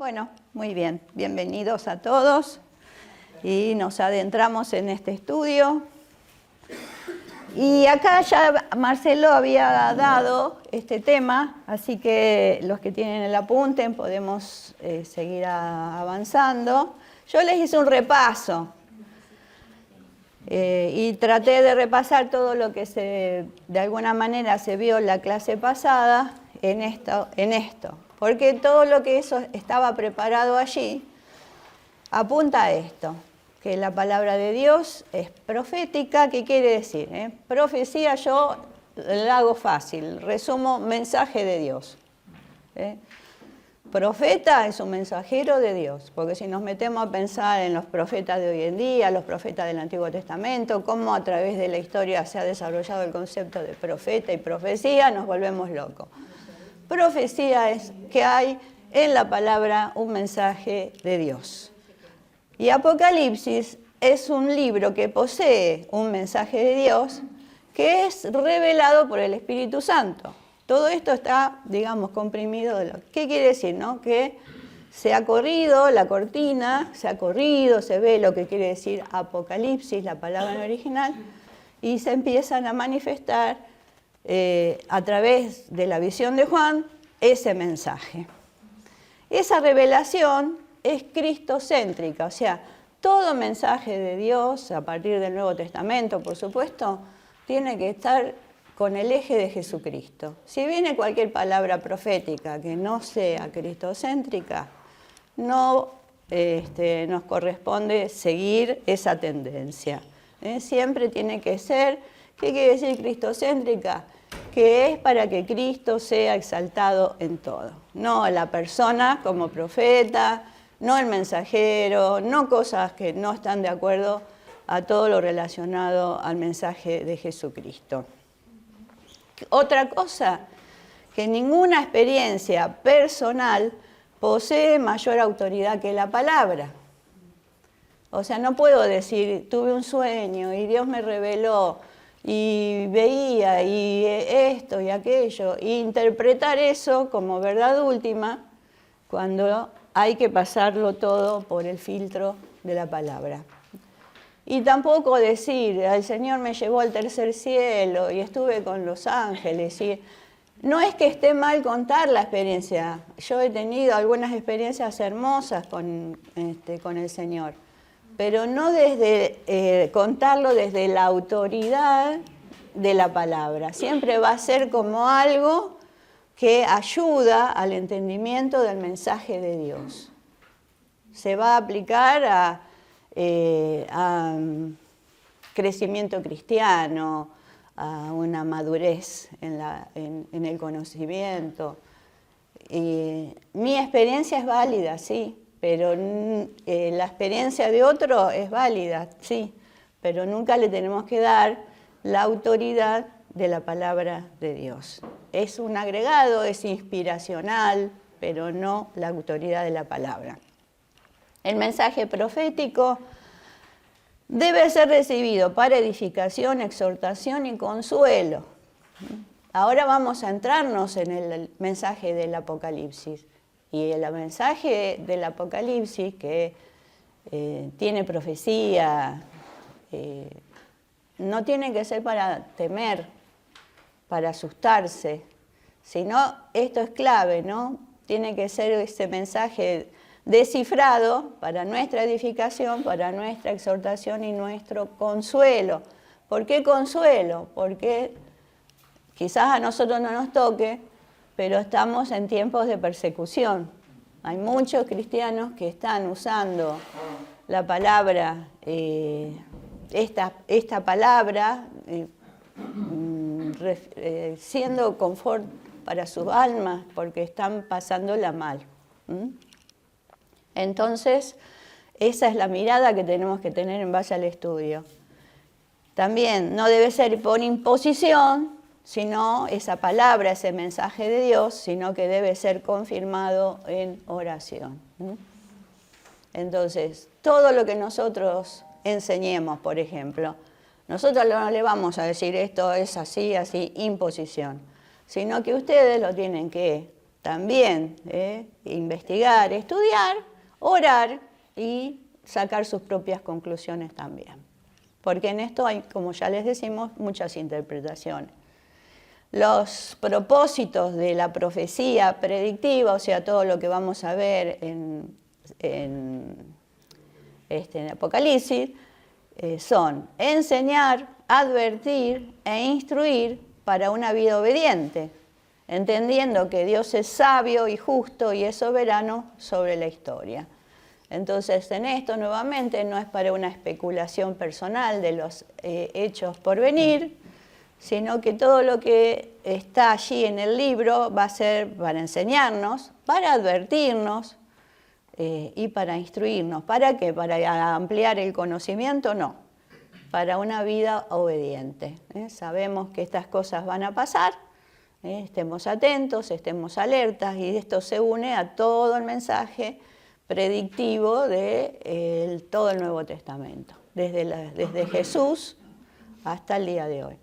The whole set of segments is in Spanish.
Bueno, muy bien. Bienvenidos a todos. Y nos adentramos en este estudio. Y acá ya Marcelo había dado este tema, así que los que tienen el apunte podemos seguir avanzando. Yo les hice un repaso y traté de repasar todo lo que de alguna manera se vio en la clase pasada en esto, porque todo lo que eso estaba preparado allí apunta a esto, que la palabra de Dios es profética. ¿Qué quiere decir? Profecía yo la hago fácil, resumo mensaje de Dios. Profeta es un mensajero de Dios, porque si nos metemos a pensar en los profetas de hoy en día, los profetas del Antiguo Testamento, cómo a través de la historia se ha desarrollado el concepto de profeta y profecía, nos volvemos locos. Profecía es que hay en la palabra un mensaje de Dios. Y Apocalipsis es un libro que posee un mensaje de Dios que es revelado por el Espíritu Santo. Todo esto está, digamos, comprimido. ¿Qué quiere decir? ¿No? Que se ha corrido la cortina, se ve lo que quiere decir Apocalipsis, la palabra en original, y se empiezan a manifestar a través de la visión de Juan ese mensaje. Esa revelación es cristocéntrica, o sea, todo mensaje de Dios, a partir del Nuevo Testamento, por supuesto, tiene que estar con el eje de Jesucristo. Si viene cualquier palabra profética que no sea cristocéntrica, no nos corresponde seguir esa tendencia. Siempre tiene que ser, ¿qué quiere decir cristocéntrica? Que es para que Cristo sea exaltado en todo. No la persona como profeta, no el mensajero, no cosas que no están de acuerdo a todo lo relacionado al mensaje de Jesucristo. Otra cosa, que ninguna experiencia personal posee mayor autoridad que la palabra. O sea, no puedo decir, tuve un sueño y Dios me reveló y veía y esto y aquello, e interpretar eso como verdad última cuando hay que pasarlo todo por el filtro de la palabra. Y tampoco decir, el Señor me llevó al tercer cielo y estuve con los ángeles. Y no es que esté mal contar la experiencia. Yo he tenido algunas experiencias hermosas con el Señor, pero no desde contarlo desde la autoridad de la palabra. Siempre va a ser como algo que ayuda al entendimiento del mensaje de Dios. Se va a aplicar a crecimiento cristiano, a una madurez en el conocimiento. Mi experiencia es válida, sí, pero la experiencia de otro es válida, sí, pero nunca le tenemos que dar la autoridad de la palabra de Dios. Es un agregado, es inspiracional, pero no la autoridad de la palabra. El mensaje profético debe ser recibido para edificación, exhortación y consuelo. Ahora vamos a entrarnos en el mensaje del Apocalipsis. Y el mensaje del Apocalipsis, que tiene profecía, no tiene que ser para temer, para asustarse, sino esto es clave, ¿no? Tiene que ser ese mensaje descifrado para nuestra edificación, para nuestra exhortación y nuestro consuelo. ¿Por qué consuelo? Porque quizás a nosotros no nos toque, pero estamos en tiempos de persecución. Hay muchos cristianos que están usando la palabra, esta palabra, siendo confort para sus almas, porque están pasándola mal. Entonces, esa es la mirada que tenemos que tener en base al estudio. También no debe ser por imposición, sino esa palabra, ese mensaje de Dios, sino que debe ser confirmado en oración. Entonces, todo lo que nosotros enseñemos, por ejemplo, nosotros no le vamos a decir esto es así, así, imposición, sino que ustedes lo tienen que también investigar, estudiar, orar y sacar sus propias conclusiones también. Porque en esto hay, como ya les decimos, muchas interpretaciones. Los propósitos de la profecía predictiva, o sea, todo lo que vamos a ver en Apocalipsis, son enseñar, advertir e instruir para una vida obediente, entendiendo que Dios es sabio y justo y es soberano sobre la historia. Entonces, en esto nuevamente no es para una especulación personal de los hechos por venir, sino que todo lo que está allí en el libro va a ser para enseñarnos, para advertirnos y para instruirnos. ¿Para qué? ¿Para ampliar el conocimiento? No, para una vida obediente. Sabemos que estas cosas van a pasar, estemos atentos, estemos alertas, y esto se une a todo el mensaje predictivo de todo el Nuevo Testamento, desde Jesús hasta el día de hoy.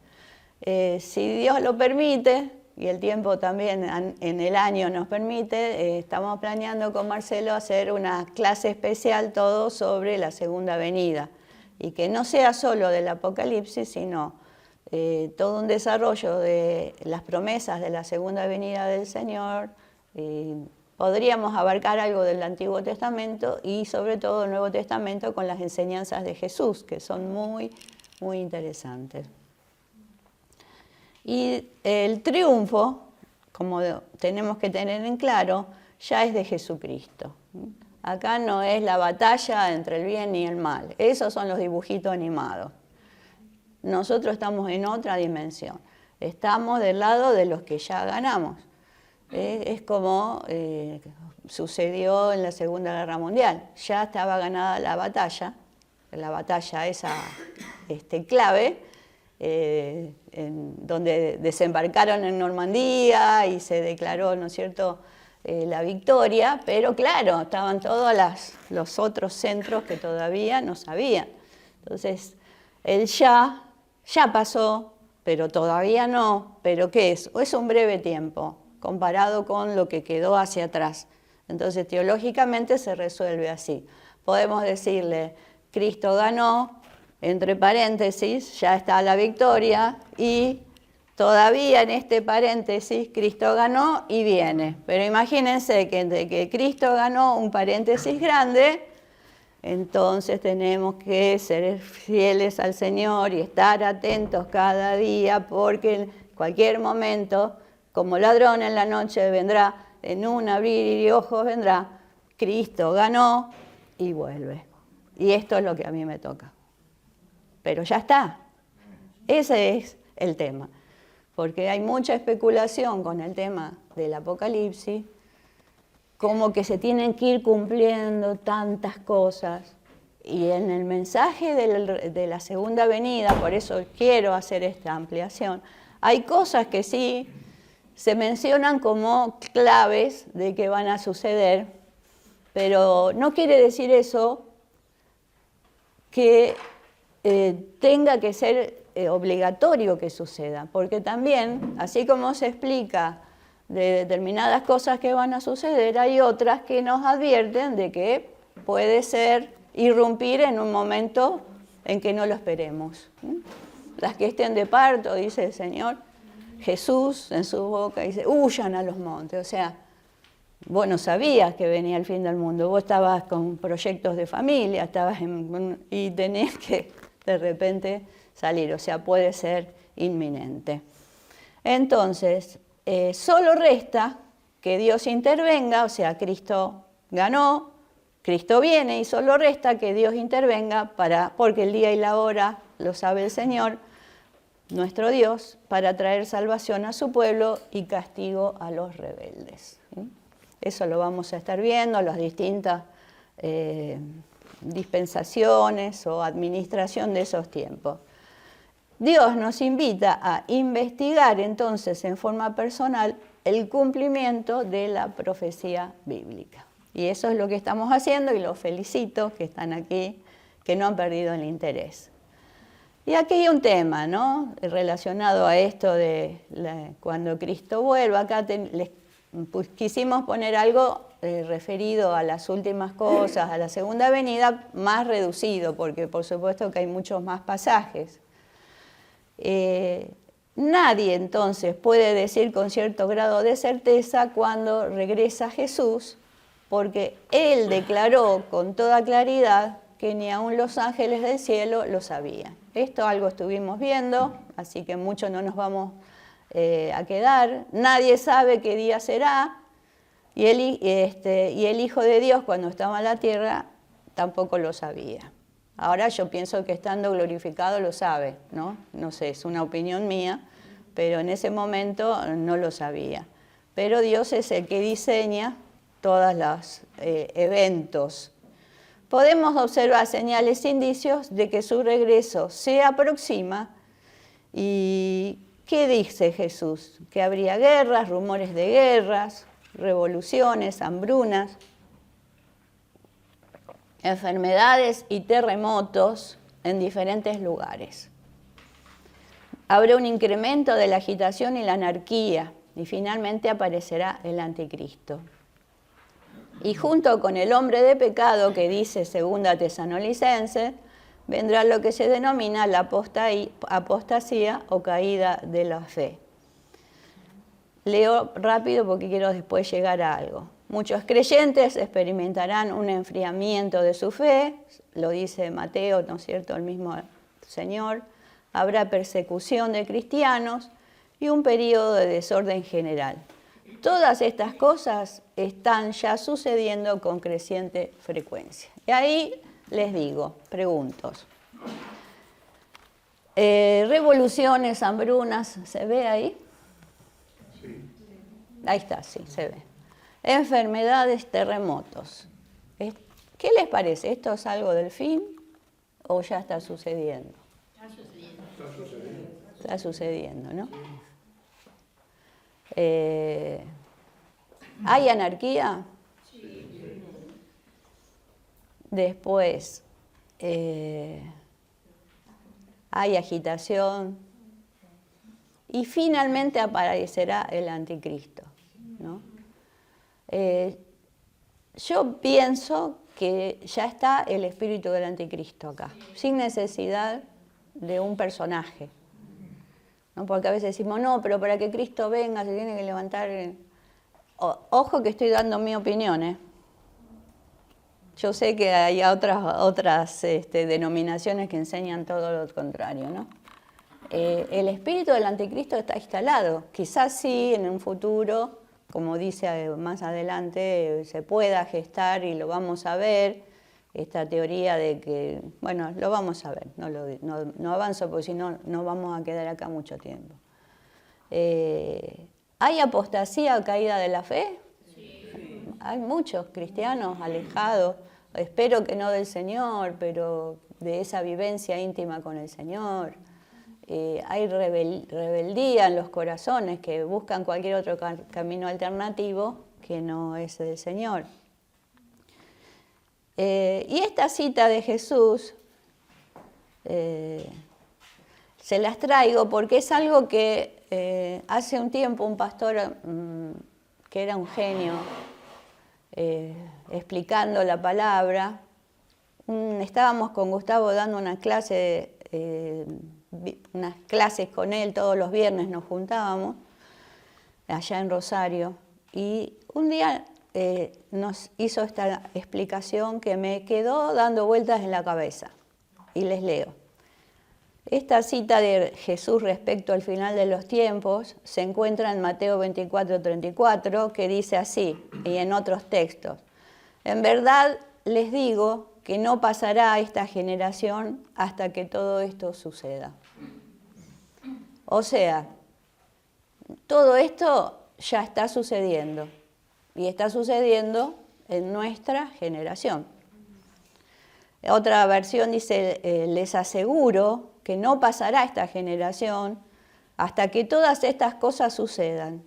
Si Dios lo permite, y el tiempo también en el año nos permite, estamos planeando con Marcelo hacer una clase especial todo sobre la segunda venida, y que no sea solo del Apocalipsis, sino todo un desarrollo de las promesas de la segunda venida del Señor. Podríamos abarcar algo del Antiguo Testamento y sobre todo el Nuevo Testamento con las enseñanzas de Jesús, que son muy, muy interesantes. Y el triunfo, como tenemos que tener en claro, ya es de Jesucristo. Acá no es la batalla entre el bien y el mal. Esos son los dibujitos animados. Nosotros estamos en otra dimensión. Estamos del lado de los que ya ganamos. Es como sucedió en la Segunda Guerra Mundial. Ya estaba ganada la batalla esa clave, donde desembarcaron en Normandía y se declaró, ¿no es cierto?, la victoria, pero claro, estaban todos los otros centros que todavía no sabían. Entonces, el ya pasó, pero todavía no. ¿Pero qué es? Es un breve tiempo comparado con lo que quedó hacia atrás. Entonces, teológicamente se resuelve así. Podemos decirle, Cristo ganó, entre paréntesis, ya está la victoria, y todavía en este paréntesis, Cristo ganó y viene. Pero imagínense que entre que Cristo ganó, un paréntesis grande, entonces tenemos que ser fieles al Señor y estar atentos cada día, porque en cualquier momento, como ladrón en la noche vendrá, en un abrir de ojos vendrá, Cristo ganó y vuelve. Y esto es lo que a mí me toca. Pero ya está. Ese es el tema. Porque hay mucha especulación con el tema del Apocalipsis, como que se tienen que ir cumpliendo tantas cosas. Y en el mensaje de la segunda venida, por eso quiero hacer esta ampliación, hay cosas que sí se mencionan como claves de que van a suceder, pero no quiere decir eso que tenga que ser obligatorio que suceda, porque también, así como se explica de determinadas cosas que van a suceder, hay otras que nos advierten de que puede ser irrumpir en un momento en que no lo esperemos. Las que estén de parto, dice el Señor, Jesús en su boca dice, huyan a los montes. O sea, vos no sabías que venía el fin del mundo, vos estabas con proyectos de familia, y tenés que de repente salir, o sea, puede ser inminente. Entonces, solo resta que Dios intervenga, o sea, Cristo ganó, Cristo viene, y solo resta que Dios intervenga porque el día y la hora lo sabe el Señor, nuestro Dios, para traer salvación a su pueblo y castigo a los rebeldes. Eso lo vamos a estar viendo, las distintas dispensaciones o administración de esos tiempos. Dios nos invita a investigar entonces en forma personal el cumplimiento de la profecía bíblica. Y eso es lo que estamos haciendo, y los felicito que están aquí, que no han perdido el interés. Y aquí hay un tema, ¿no?, relacionado a esto de cuando Cristo vuelva. Acá les pues, quisimos poner algo referido a las últimas cosas, a la segunda venida, más reducido, porque por supuesto que hay muchos más pasajes. Nadie entonces puede decir con cierto grado de certeza cuando regresa Jesús, porque Él declaró con toda claridad que ni aun los ángeles del cielo lo sabían. Esto algo estuvimos viendo, así que mucho no nos vamos a quedar. Nadie sabe qué día será, y el Hijo de Dios cuando estaba en la tierra tampoco lo sabía. Ahora yo pienso que estando glorificado lo sabe, ¿no? No sé, es una opinión mía, pero en ese momento no lo sabía. Pero Dios es el que diseña todos los eventos. Podemos observar señales, indicios de que su regreso se aproxima. ¿Y qué dice Jesús? Que habría guerras, rumores de guerras, revoluciones, hambrunas, enfermedades y terremotos en diferentes lugares. Habrá un incremento de la agitación y la anarquía, y finalmente aparecerá el anticristo. Y junto con el hombre de pecado, que dice 2 Tesalonicenses, vendrá lo que se denomina la apostasía o caída de la fe. Leo rápido porque quiero después llegar a algo. Muchos creyentes experimentarán un enfriamiento de su fe, lo dice Mateo, ¿no es cierto?, el mismo Señor. Habrá persecución de cristianos y un periodo de desorden general. Todas estas cosas están ya sucediendo con creciente frecuencia. Y ahí les digo, preguntos. Revoluciones, hambrunas, ¿se ve ahí? Sí. Ahí está, sí, se ve. Enfermedades, terremotos. ¿Qué les parece? ¿Esto es algo del fin o ya está sucediendo? Está sucediendo. Está sucediendo, ¿no? ¿Hay anarquía? Sí. Después, hay agitación. Y finalmente aparecerá el anticristo, ¿no? Yo pienso que ya está el espíritu del anticristo acá, sin necesidad de un personaje, ¿no? Porque a veces decimos, no, pero para que Cristo venga se tiene que levantar... Ojo que estoy dando mi opinión, ¿eh? Yo sé que hay otras denominaciones que enseñan todo lo contrario, ¿no? El espíritu del anticristo está instalado. Quizás sí, en un futuro, como dice más adelante, se pueda gestar y lo vamos a ver. Esta teoría de que, bueno, lo vamos a ver, no avanzo porque si no, no vamos a quedar acá mucho tiempo. ¿Hay apostasía o caída de la fe? Sí. Hay muchos cristianos alejados, espero que no del Señor, pero de esa vivencia íntima con el Señor. Hay rebeldía en los corazones que buscan cualquier otro camino alternativo que no es del Señor. Y esta cita de Jesús se las traigo porque es algo que hace un tiempo un pastor que era un genio explicando la palabra, estábamos con Gustavo dando una clase, unas clases con él, todos los viernes nos juntábamos allá en Rosario, y un día nos hizo esta explicación que me quedó dando vueltas en la cabeza, y les leo. Esta cita de Jesús respecto al final de los tiempos se encuentra en Mateo 24:34, que dice así, y en otros textos. En verdad les digo que no pasará esta generación hasta que todo esto suceda. O sea, todo esto ya está sucediendo, y está sucediendo en nuestra generación. Otra versión dice, les aseguro que no pasará esta generación hasta que todas estas cosas sucedan.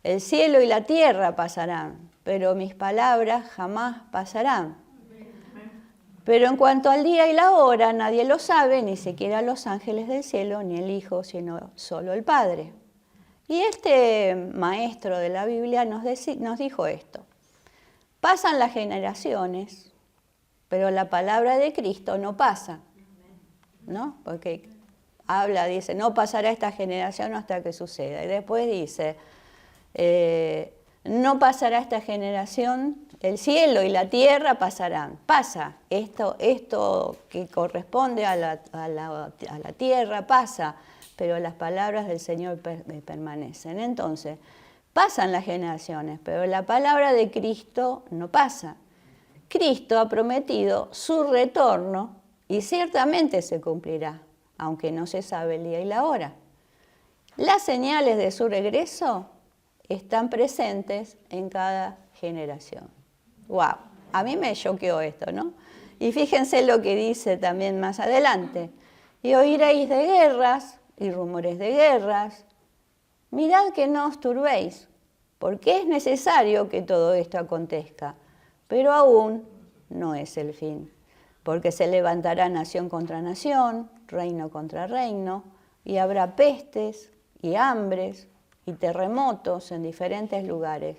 El cielo y la tierra pasarán, pero mis palabras jamás pasarán. Pero en cuanto al día y la hora, nadie lo sabe, ni siquiera los ángeles del cielo, ni el Hijo, sino solo el Padre. Y este maestro de la Biblia nos dijo esto: pasan las generaciones, pero la palabra de Cristo no pasa, ¿no? Porque dice, no pasará esta generación hasta que suceda. Y después dice, no pasará esta generación, el cielo y la tierra pasarán. Pasa, esto que corresponde a la tierra pasa, pero las palabras del Señor permanecen. Entonces, pasan las generaciones, pero la palabra de Cristo no pasa. Cristo ha prometido su retorno y ciertamente se cumplirá, aunque no se sabe el día y la hora. Las señales de su regreso están presentes en cada generación. ¡Wow! A mí me choqueó esto, ¿no? Y fíjense lo que dice también más adelante. Y oiréis de guerras y rumores de guerras. Mirad que no os turbéis, porque es necesario que todo esto acontezca, pero aún no es el fin, porque se levantará nación contra nación, reino contra reino, y habrá pestes y hambres y terremotos en diferentes lugares.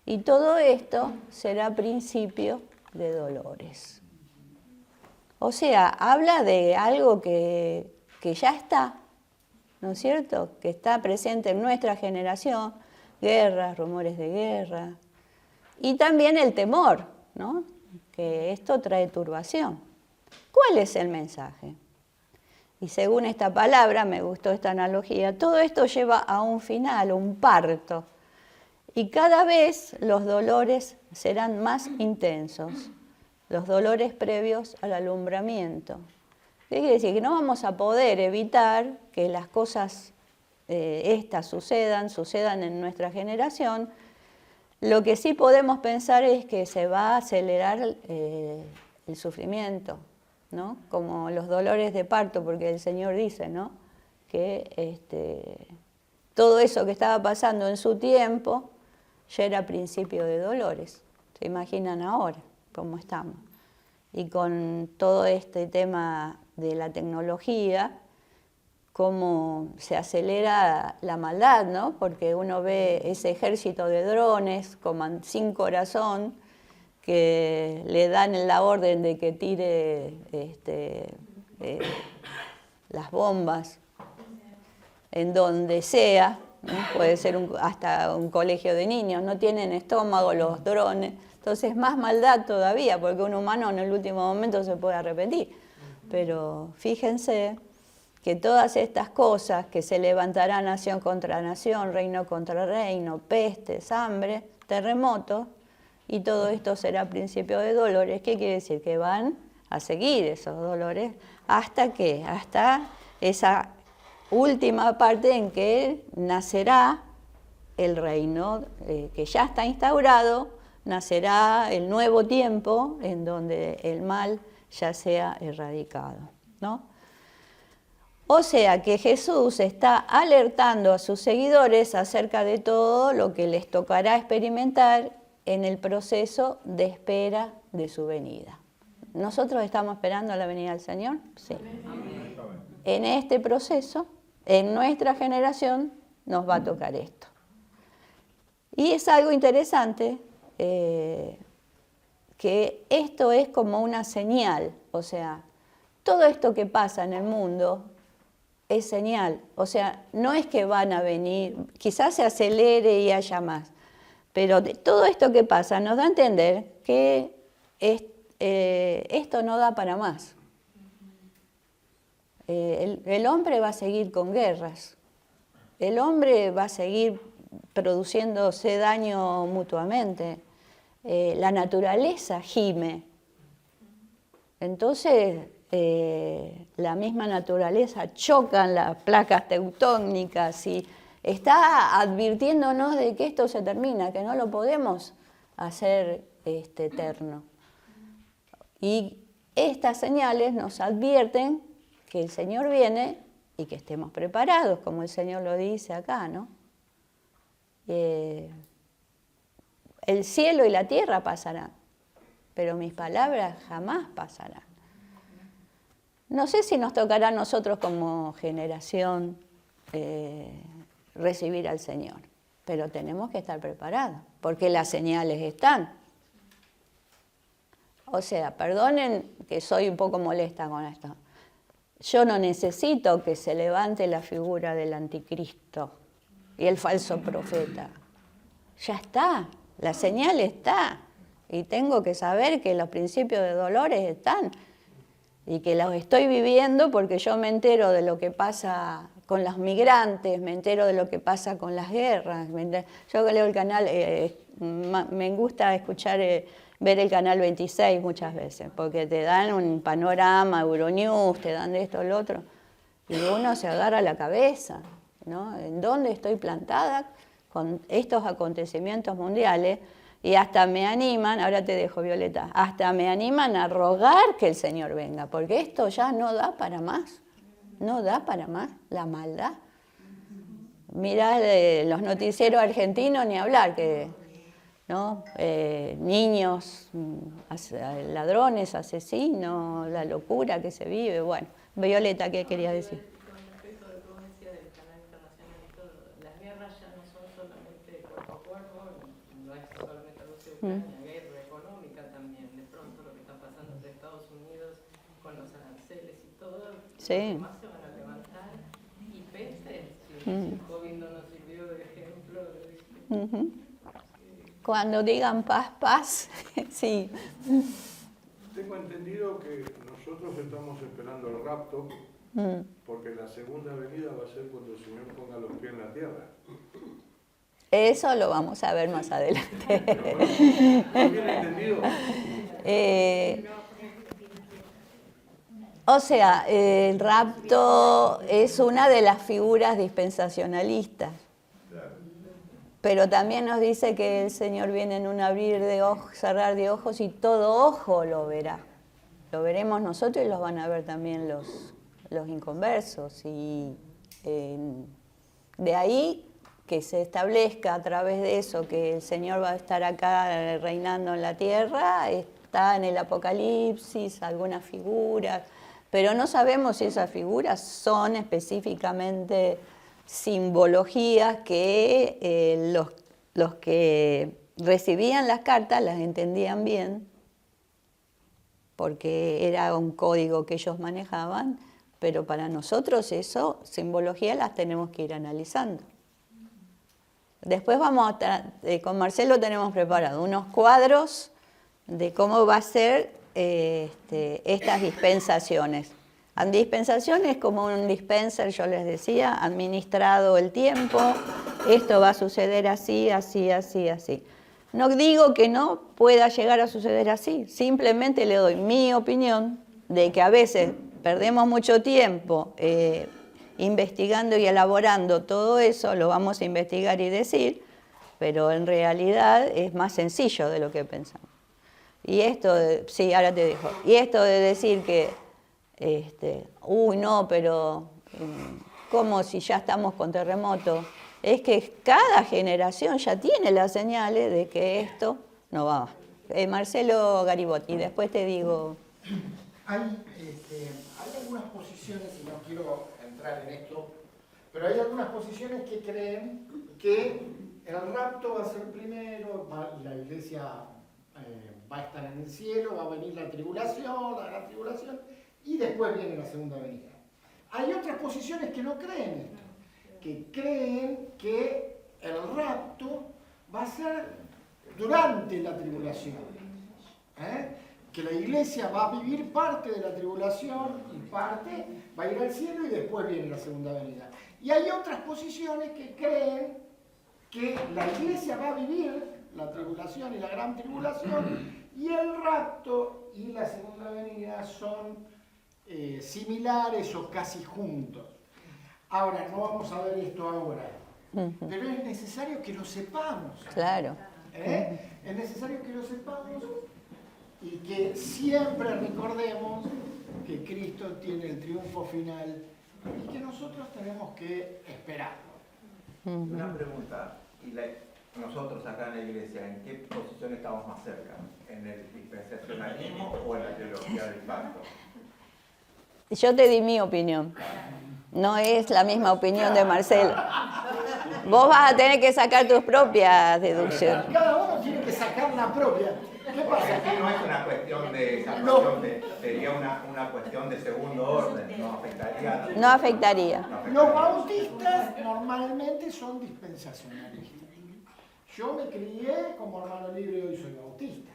Y todo esto será principio de dolores. O sea, habla de algo que ya está, ¿no es cierto? Que está presente en nuestra generación, guerras, rumores de guerra, y también el temor, ¿no? Que esto trae turbación. ¿Cuál es el mensaje? Y según esta palabra, me gustó esta analogía, todo esto lleva a un final, un parto. Y cada vez los dolores serán más intensos, los dolores previos al alumbramiento. ¿Qué quiere decir? Que no vamos a poder evitar que las cosas estas sucedan en nuestra generación. Lo que sí podemos pensar es que se va a acelerar el sufrimiento, ¿no? Como los dolores de parto, porque el Señor dice, ¿no? Que todo eso que estaba pasando en su tiempo ya era principio de dolores. ¿Se imaginan ahora cómo estamos? Y con todo este tema de la tecnología, cómo se acelera la maldad, ¿no? Porque uno ve ese ejército de drones sin corazón que le dan la orden de que tire las bombas en donde sea, ¿no? Puede ser hasta un colegio de niños, no tienen estómago los drones, entonces más maldad todavía, porque un humano en el último momento se puede arrepentir. Pero fíjense que todas estas cosas, que se levantará nación contra nación, reino contra reino, pestes, hambre, terremotos, y todo esto será principio de dolores. ¿Qué quiere decir? Que van a seguir esos dolores. ¿Hasta qué? Hasta esa última parte en que nacerá el reino que ya está instaurado, nacerá el nuevo tiempo en donde el mal ya sea erradicado, ¿no? O sea que Jesús está alertando a sus seguidores acerca de todo lo que les tocará experimentar en el proceso de espera de su venida. ¿Nosotros estamos esperando la venida del Señor? Sí. Amén. En este proceso, en nuestra generación, nos va a tocar esto. Y es algo interesante que esto es como una señal, o sea, todo esto que pasa en el mundo es señal, o sea, no es que van a venir, quizás se acelere y haya más, pero todo esto que pasa nos da a entender que esto no da para más. El hombre va a seguir con guerras, el hombre va a seguir produciéndose daño mutuamente, la naturaleza gime, entonces la misma naturaleza chocan las placas tectónicas y está advirtiéndonos de que esto se termina, que no lo podemos hacer eterno. Y estas señales nos advierten que el Señor viene y que estemos preparados, como el Señor lo dice acá, ¿no? El cielo y la tierra pasarán, pero mis palabras jamás pasarán. No sé si nos tocará a nosotros como generación recibir al Señor. Pero tenemos que estar preparados, porque las señales están. O sea, perdonen que soy un poco molesta con esto. Yo no necesito que se levante la figura del anticristo y el falso profeta. Ya está, la señal está. Y tengo que saber que los principios de dolores están y que los estoy viviendo porque yo me entero de lo que pasa con los migrantes, me entero de lo que pasa con las guerras. Yo que leo el canal, me gusta escuchar, ver el canal 26 muchas veces, porque te dan un panorama, Euronews, te dan de esto, lo otro, y uno se agarra la cabeza, ¿no? ¿En dónde estoy plantada con estos acontecimientos mundiales? Y hasta me animan, ahora te dejo, Violeta, hasta me animan a rogar que el Señor venga, porque esto ya no da para más. No da para más la maldad. Mirá los noticieros argentinos, ni hablar, que ¿no? Niños, ladrones, asesinos, la locura que se vive. Bueno, Violeta, ¿qué querías decir? Con respecto a lo que vos decías del canal internacional y todo, las guerras ya no son solamente cuerpo a cuerpo, no es solamente Rusia y Ucrania, guerra económica también. De pronto lo que está pasando entre Estados Unidos con los aranceles y todo, sí. más se van a levantar y pese, si el COVID no nos sirvió de ejemplo. Cuando digan paz, paz, sí. Tengo entendido que nosotros estamos esperando el rapto, porque la segunda venida va a ser cuando el Señor ponga los pies en la tierra. Eso lo vamos a ver más adelante. ¿No tiene entendido? O sea, el rapto es una de las figuras dispensacionalistas. Pero también nos dice que el Señor viene en un abrir de ojos, cerrar de ojos y todo ojo lo verá. Lo veremos nosotros y los van a ver también los inconversos. Y de ahí que se establezca a través de eso que el Señor va a estar acá reinando en la tierra, está en el Apocalipsis, algunas figuras, pero no sabemos si esas figuras son específicamente simbologías que los que recibían las cartas las entendían bien, porque era un código que ellos manejaban, pero para nosotros eso, simbología, las tenemos que ir analizando. Después con Marcelo tenemos preparado unos cuadros de cómo va a ser estas dispensaciones. Dispensación es como un dispenser, yo les decía, administrado el tiempo, esto va a suceder así, así, así, así. No digo que no pueda llegar a suceder así, simplemente le doy mi opinión de que a veces perdemos mucho tiempo investigando y elaborando todo eso, lo vamos a investigar y decir, pero en realidad es más sencillo de lo que pensamos. Y esto, sí, ahora te dejo, y esto de decir que uy, no, pero ¿cómo si ya estamos con terremoto? Es que cada generación ya tiene las señales de que esto no va. Marcelo Garibotti, y después te digo... Hay algunas posiciones, y no quiero entrar en esto, pero hay algunas posiciones que creen que el rapto va a ser primero, la iglesia va a estar en el cielo, va a venir la tribulación, la gran tribulación, y después viene la segunda venida. Hay otras posiciones que no creen esto, que creen que el rapto va a ser durante la tribulación, que la iglesia va a vivir parte de la tribulación y parte va a ir al cielo y después viene la segunda venida. Y hay otras posiciones que creen que la iglesia va a vivir la tribulación y la gran tribulación y el rapto y la segunda venida son similares o casi juntos. Ahora, no vamos a ver esto ahora, pero es necesario que lo sepamos. Claro. Es necesario que lo sepamos y que siempre recordemos que Cristo tiene el triunfo final y que nosotros tenemos que esperarlo. Una pregunta, nosotros acá en la iglesia, ¿en qué posición estamos más cerca? ¿En el dispensacionalismo o en la teología del pacto? Yo te di mi opinión, no es la misma opinión de Marcelo. Vos vas a tener que sacar tus propias deducciones. Cada uno tiene que sacar la propia. ¿Qué Porque pasa? aquí no es una cuestión de salvación, sería una cuestión de segundo orden, no afectaría. No afectaría. Los bautistas normalmente son dispensacionalistas. Yo me crié como hermano libre y hoy soy bautista.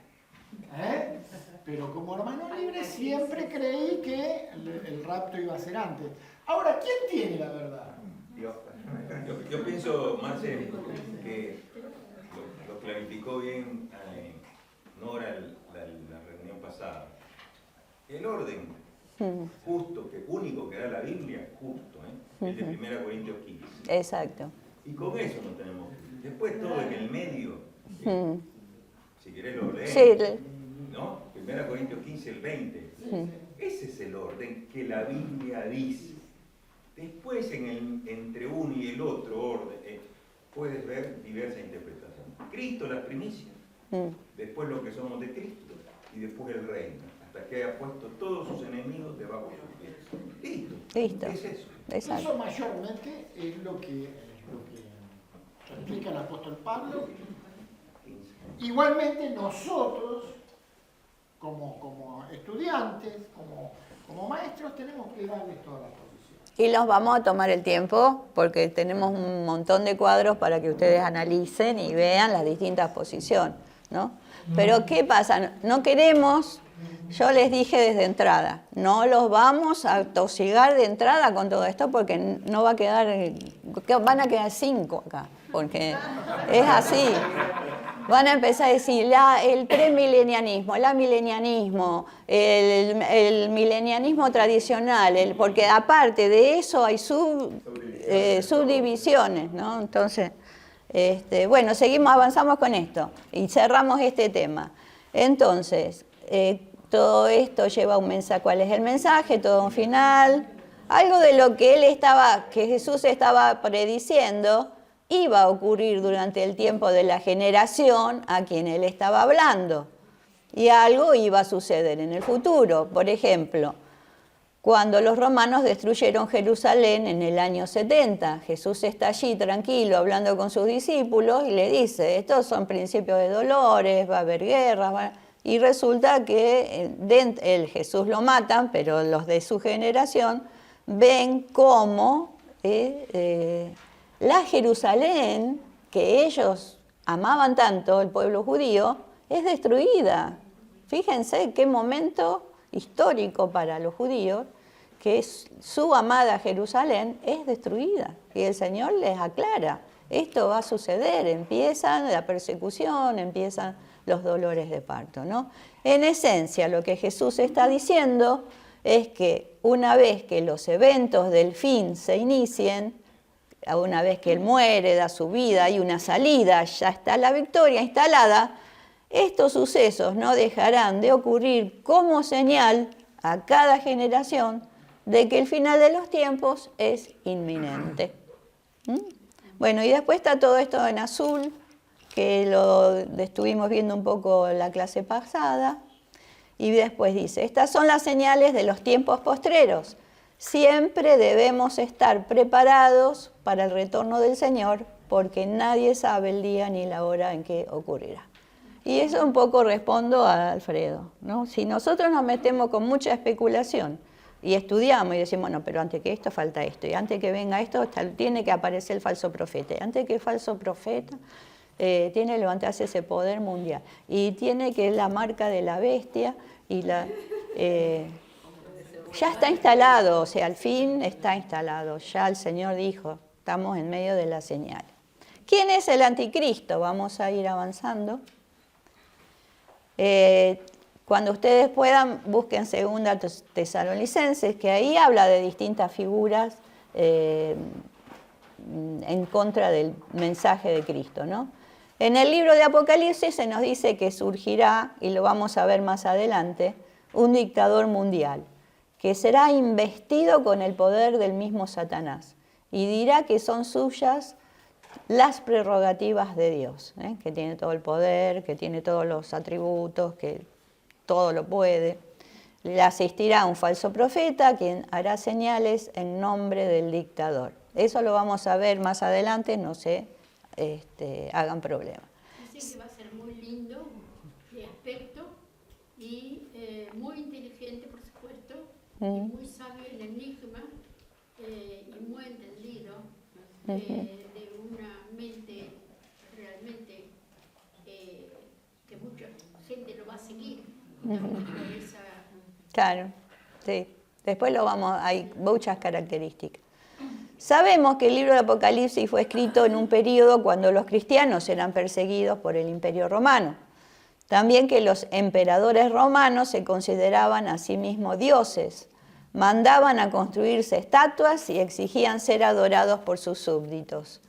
Pero como hermano libre siempre creí que el rapto iba a ser antes. Ahora, ¿quién tiene la verdad? Yo pienso, Marce, que lo clarificó bien Nora la reunión pasada. El orden justo, único que da la Biblia, justo, es de 1 Corintios 15. Exacto. Y con eso no tenemos que... Después todo en el medio, si querés lo lees, Sí. ¿no? 1 Corintios 15, el 20. Ese es el orden que la Biblia dice. Después, entre uno y el otro orden, puedes ver diversas interpretaciones. Cristo, la primicia, después lo que somos de Cristo, y después el reino, hasta que haya puesto todos sus enemigos debajo de sus pies. Listo. Es eso. Exacto. Eso mayormente es lo que explica el apóstol Pablo. Igualmente nosotros, como estudiantes, como maestros, tenemos que darles todas las posiciones. Y los vamos a tomar el tiempo porque tenemos un montón de cuadros para que ustedes analicen y vean las distintas posiciones, ¿no? Pero ¿qué pasa? No queremos, yo les dije desde entrada, no los vamos a tosigar de entrada con todo esto porque no va a quedar, van a quedar 5 acá, porque es así. Van a empezar a decir el premilenianismo, el amilenianismo, el milenianismo tradicional, porque aparte de eso hay subdivisiones, ¿no? Entonces, bueno, avanzamos con esto y cerramos este tema. Entonces, todo esto lleva un mensaje. ¿Cuál es el mensaje? Todo un final. Algo de lo que que Jesús estaba prediciendo iba a ocurrir durante el tiempo de la generación a quien él estaba hablando. Y algo iba a suceder en el futuro. Por ejemplo, cuando los romanos destruyeron Jerusalén en el año 70, Jesús está allí tranquilo hablando con sus discípulos y le dice, estos son principios de dolores, va a haber guerras, y resulta que Jesús lo matan, pero los de su generación ven cómo la Jerusalén, que ellos amaban tanto, el pueblo judío, es destruida. Fíjense qué momento histórico para los judíos, que su amada Jerusalén es destruida. Y el Señor les aclara, esto va a suceder, empieza la persecución, empiezan los dolores de parto, ¿no? En esencia, lo que Jesús está diciendo es que una vez que los eventos del fin se inicien, una vez que Él muere, da su vida, hay una salida, ya está la victoria instalada, estos sucesos no dejarán de ocurrir como señal a cada generación de que el final de los tiempos es inminente. Bueno, y después está todo esto en azul, que lo estuvimos viendo un poco en la clase pasada, y después dice, estas son las señales de los tiempos postreros. Siempre debemos estar preparados para el retorno del Señor, porque nadie sabe el día ni la hora en que ocurrirá. Y eso un poco respondo a Alfredo, ¿no? Si nosotros nos metemos con mucha especulación y estudiamos y decimos, bueno, pero antes que esto falta esto, y antes que venga esto tiene que aparecer el falso profeta, y antes que el falso profeta tiene que levantarse ese poder mundial, y tiene que la marca de la bestia, y ya está instalado, o sea, al fin está instalado, ya el Señor dijo, estamos en medio de la señal. ¿Quién es el anticristo? Vamos a ir avanzando. Cuando ustedes puedan, busquen 2 Tesalonicenses, que ahí habla de distintas figuras en contra del mensaje de Cristo, ¿no? En el libro de Apocalipsis se nos dice que surgirá, y lo vamos a ver más adelante, un dictador mundial, que será investido con el poder del mismo Satanás, y dirá que son suyas las prerrogativas de Dios, que tiene todo el poder, que tiene todos los atributos, que todo lo puede. Le asistirá un falso profeta, quien hará señales en nombre del dictador. Eso lo vamos a ver más adelante, no se hagan problemas. Dicen que va a ser muy lindo de aspecto y muy inteligente, por supuesto, y muy sabio en enigma y muy entendido, de una mente realmente que mucha gente lo va a seguir. Por esa... Claro, sí. Después hay muchas características. Sabemos que el libro de Apocalipsis fue escrito en un periodo cuando los cristianos eran perseguidos por el Imperio Romano. También que los emperadores romanos se consideraban a sí mismos dioses, mandaban a construirse estatuas y exigían ser adorados por sus súbditos.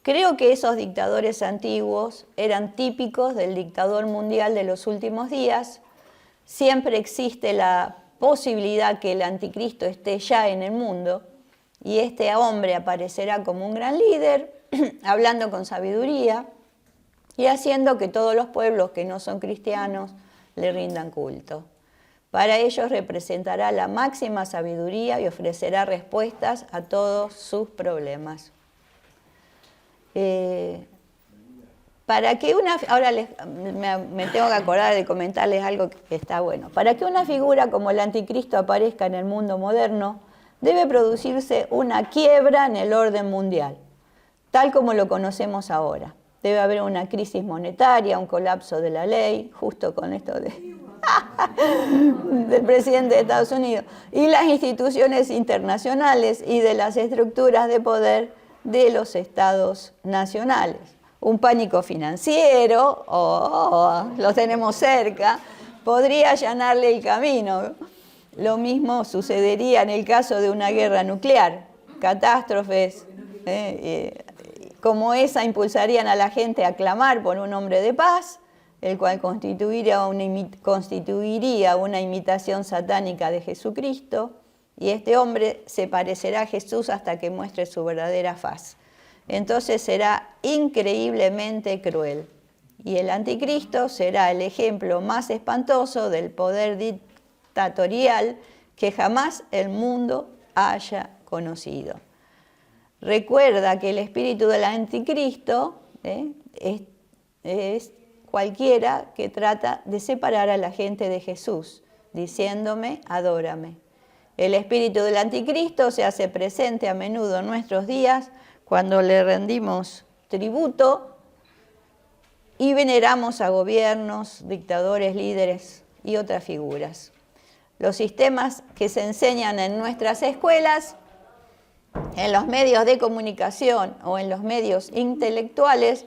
Creo que esos dictadores antiguos eran típicos del dictador mundial de los últimos días. Siempre existe la posibilidad que el anticristo esté ya en el mundo y este hombre aparecerá como un gran líder, hablando con sabiduría y haciendo que todos los pueblos que no son cristianos le rindan culto. Para ellos representará la máxima sabiduría y ofrecerá respuestas a todos sus problemas. Ahora me tengo que acordar de comentarles algo que está bueno. Para que una figura como el anticristo aparezca en el mundo moderno, debe producirse una quiebra en el orden mundial, tal como lo conocemos ahora. Debe haber una crisis monetaria, un colapso de la ley, justo con esto del presidente de Estados Unidos, y las instituciones internacionales y de las estructuras de poder de los estados nacionales. Un pánico financiero, lo tenemos cerca, podría allanarle el camino. Lo mismo sucedería en el caso de una guerra nuclear. Catástrofes como esa impulsarían a la gente a clamar por un hombre de paz, el cual constituiría una imitación satánica de Jesucristo, y este hombre se parecerá a Jesús hasta que muestre su verdadera faz. Entonces será increíblemente cruel, y el anticristo será el ejemplo más espantoso del poder dictatorial que jamás el mundo haya conocido. Recuerda que el espíritu del anticristo es cualquiera que trata de separar a la gente de Jesús, diciéndome, adórame. El espíritu del anticristo se hace presente a menudo en nuestros días cuando le rendimos tributo y veneramos a gobiernos, dictadores, líderes y otras figuras. Los sistemas que se enseñan en nuestras escuelas, en los medios de comunicación o en los medios intelectuales,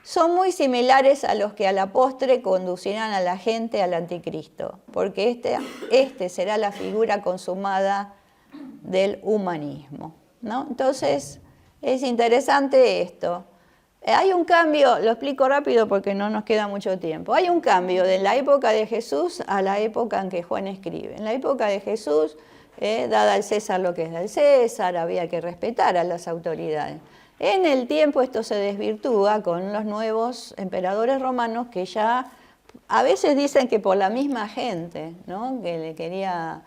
son muy similares a los que a la postre conducirán a la gente al anticristo, porque este será la figura consumada del humanismo, ¿no? Entonces, es interesante esto. Hay un cambio, lo explico rápido porque no nos queda mucho tiempo. Hay un cambio de la época de Jesús a la época en que Juan escribe. En la época de Jesús, dada al César lo que es del César, había que respetar a las autoridades. En el tiempo esto se desvirtúa con los nuevos emperadores romanos que ya a veces dicen que por la misma gente, ¿no?, que le quería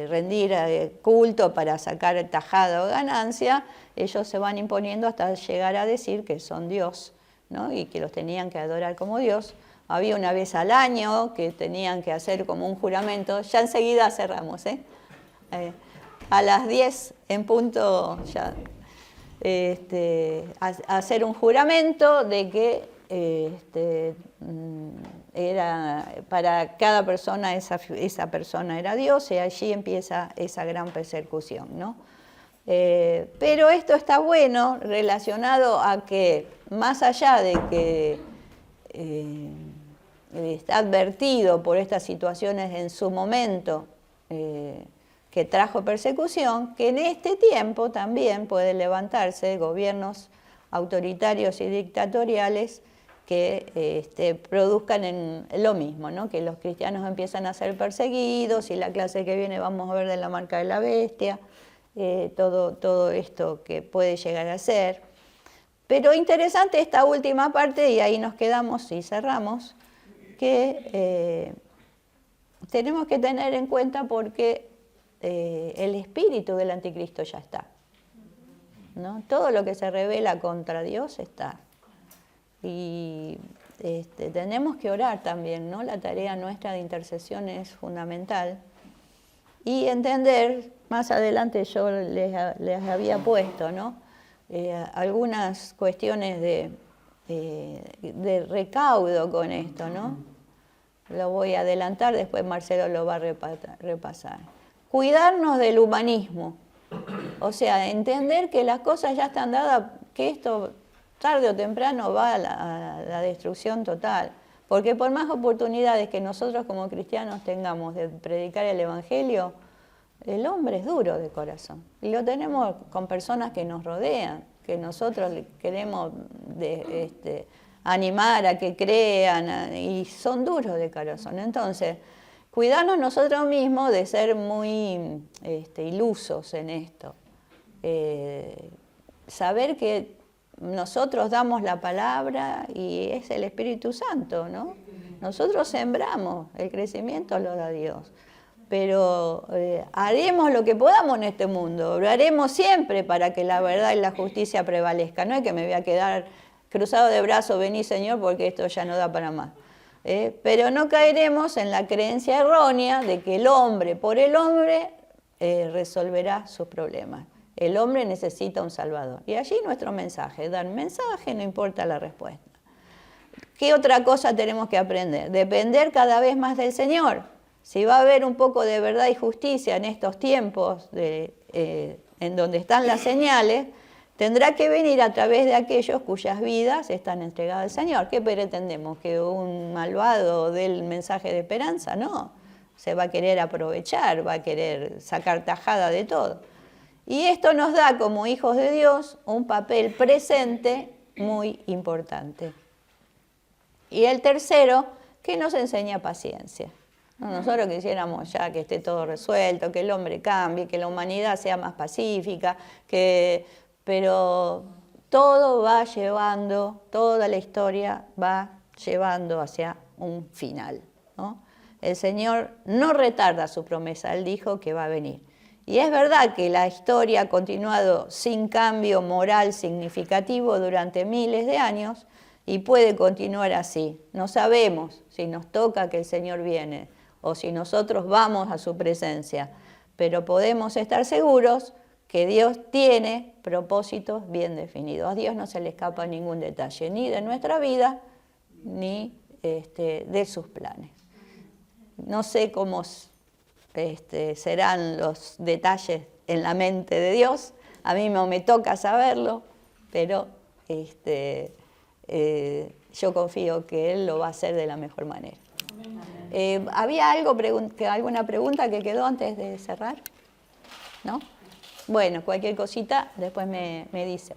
rendir culto para sacar tajada o ganancia, ellos se van imponiendo hasta llegar a decir que son Dios, ¿no?, y que los tenían que adorar como Dios. Había una vez al año que tenían que hacer como un juramento. Ya enseguida cerramos, a las 10 en punto ya, hacer un juramento de que era para cada persona, esa persona era Dios, y allí empieza esa gran persecución, ¿no? Pero esto está bueno relacionado a que, más allá de que está advertido por estas situaciones en su momento, que trajo persecución, que en este tiempo también pueden levantarse gobiernos autoritarios y dictatoriales que produzcan en lo mismo, ¿no?, que los cristianos empiezan a ser perseguidos, y la clase que viene vamos a ver de la marca de la bestia, todo esto que puede llegar a ser. Pero interesante esta última parte, y ahí nos quedamos y cerramos, que tenemos que tener en cuenta porque el espíritu del anticristo ya está, ¿no? Todo lo que se revela contra Dios está. Y tenemos que orar también, ¿no? La tarea nuestra de intercesión es fundamental. Y entender, más adelante yo les había puesto, ¿no? Algunas cuestiones de recaudo con esto, ¿no? Lo voy a adelantar, después Marcelo lo va a repasar. Cuidarnos del humanismo, o sea, entender que las cosas ya están dadas, que esto tarde o temprano va a la destrucción total. Porque por más oportunidades que nosotros como cristianos tengamos de predicar el Evangelio, el hombre es duro de corazón. Y lo tenemos con personas que nos rodean, que nosotros queremos animar a que crean, y son duros de corazón. Entonces, cuidarnos nosotros mismos de ser muy ilusos en esto. Saber que nosotros damos la palabra y es el Espíritu Santo, ¿no? Nosotros sembramos, el crecimiento lo da Dios. Pero haremos lo que podamos en este mundo, lo haremos siempre para que la verdad y la justicia prevalezca. No es que me voy a quedar cruzado de brazos, vení Señor, porque esto ya no da para más. Pero no caeremos en la creencia errónea de que el hombre, por el hombre, resolverá sus problemas. El hombre necesita un Salvador. Y allí nuestro mensaje, dar mensaje, no importa la respuesta. ¿Qué otra cosa tenemos que aprender? Depender cada vez más del Señor. Si va a haber un poco de verdad y justicia en estos tiempos en donde están las señales, tendrá que venir a través de aquellos cuyas vidas están entregadas al Señor. ¿Qué pretendemos? ¿Que un malvado dé el mensaje de esperanza? No. Se va a querer aprovechar, va a querer sacar tajada de todo. Y esto nos da, como hijos de Dios, un papel presente muy importante. Y el tercero, que nos enseña paciencia. Nosotros quisiéramos ya que esté todo resuelto, que el hombre cambie, que la humanidad sea más pacífica, pero todo va llevando, toda la historia va llevando hacia un final, ¿no? El Señor no retarda su promesa, Él dijo que va a venir. Y es verdad que la historia ha continuado sin cambio moral significativo durante miles de años y puede continuar así. No sabemos si nos toca que el Señor viene o si nosotros vamos a su presencia, pero podemos estar seguros que Dios tiene propósitos bien definidos. A Dios no se le escapa ningún detalle, ni de nuestra vida, ni de sus planes. No sé cómo serán los detalles en la mente de Dios, a mí no me toca saberlo, pero yo confío que Él lo va a hacer de la mejor manera. ¿Había alguna pregunta que quedó antes de cerrar? ¿No? Bueno, cualquier cosita después me dicen.